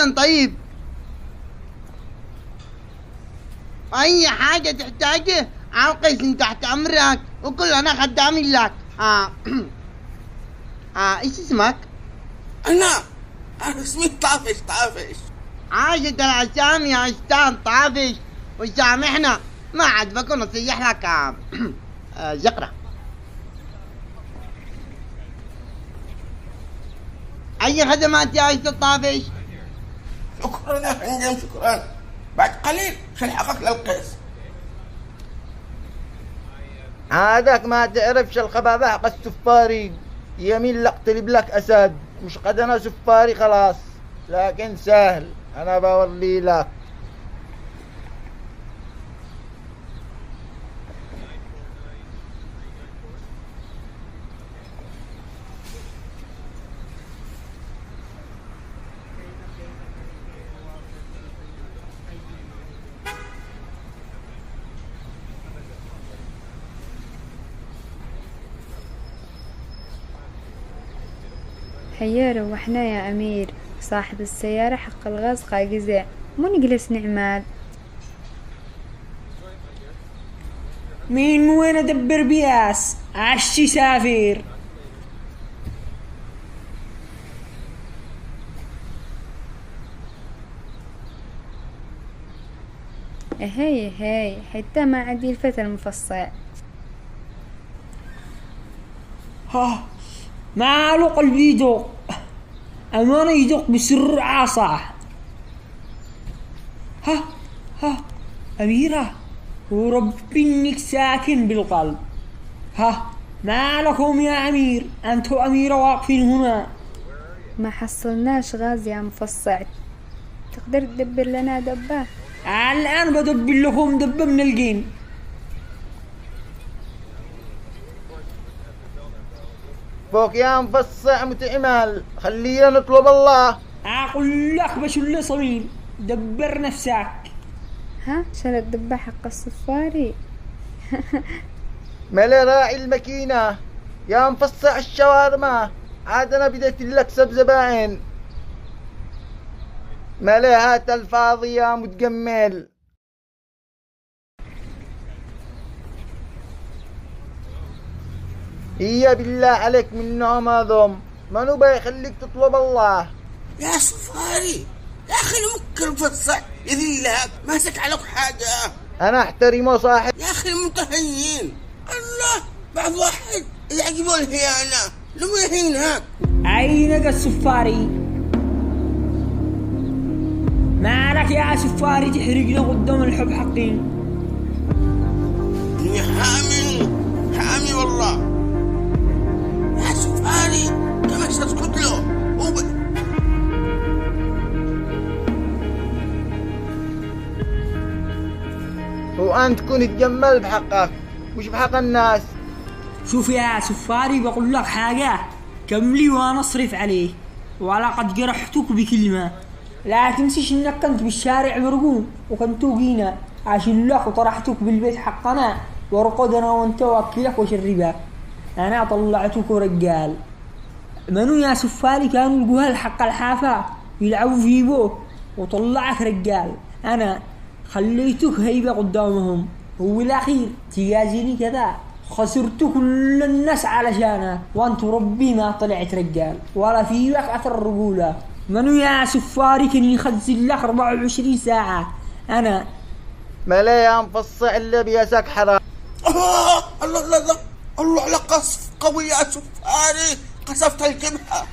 أبدا. طيب أي حاجة تحتاجه عالقسم تحت أمرك، وكل أنا خدام لك. إيش اسمك؟ أنا اسمي طافش. عاشت الأسامي يا أستاذ طافش، وسامحنا ما عاد بكون نصيح لك. زقرة. أي خدمات يا أستاذ طافش؟ شكرا يا فندم، شكرا. بعد قليل سنلحقك للقيس. عادك ما تعرفش الخبابة حق السفاري، يمين لقتلب لك أسد. مش قد أنا سفاري خلاص، لكن سهل أنا بوري لك. هيا روحنا يا أمير، صاحب السيارة حق الغاز قاقزة، مو نجلس نعمال. مين وين أدبر بياس عشي سافر. هي حتى ما عندي الفتى المفصع. ها ماله قلبي يدق، أمانة يدق بسرعة صح. ها أميرة، وربي إنك ساكن بالقلب. ما لكم يا أمير، أنت وأميرة واقفين هنا. ما حصلناش غاز يا مفصع، تقدر تدبر لنا دبة؟ الآن بدبر لكم دبة من الجين. فوق يا مفصع متعمل، خلينا نطلب الله. أقول لك بشل صميم، دبر نفسك. شل الدبة حق الصفاري. ملا راعي الماكينة يا مفصع الشاورما، عاد أنا بديت لك سب زباين. ملا هات الفاضي يا متجمل. هي بالله عليك من نوم هذم، منو بيخليك تطلب الله؟ يا سفاري يا أخي المكر مفصع يذلك، ماسك عليك حاجة. أنا أحترمه صاحب. يا أخي المتهيين الله، بعض واحد يعجبه الهيانة لم يهينها. عينك السفاري، مالك يا سفاري تحرقنا قدام الحب حقين. إني حامي والله يا سفاري، يا ما تسكت له. وأنت تكون تجمل بحقك مش بحق الناس. شوف يا سفاري، بقول لك حاجة، كملي وانا اصرف عليه، ولقد جرحتك بكلمة. لا تنسيش انك كنت بالشارع مرقوم، وكنت جينا عشان لك وطرحتك بالبيت حقنا، ورقد انا وانت واكلك وشربك. انا طلعتك رجال. منو يا سفاري كانوا الجهال حق الحافة يلعبوا في بوه، وطلعك رجال. انا خليتك هيبة قدامهم، هو الأخير تجازيني كذا. خسرت كل الناس علشانه، وانت ربي ما طلعت رجال ولا في لك أثر الرجولة. منو يا سفاري كان يخزن لك 24 ساعة. أنا ملا يا مفصع اللي بيسك حرام. الله على قصف قوي يا سفاري، قصفت الجبهة.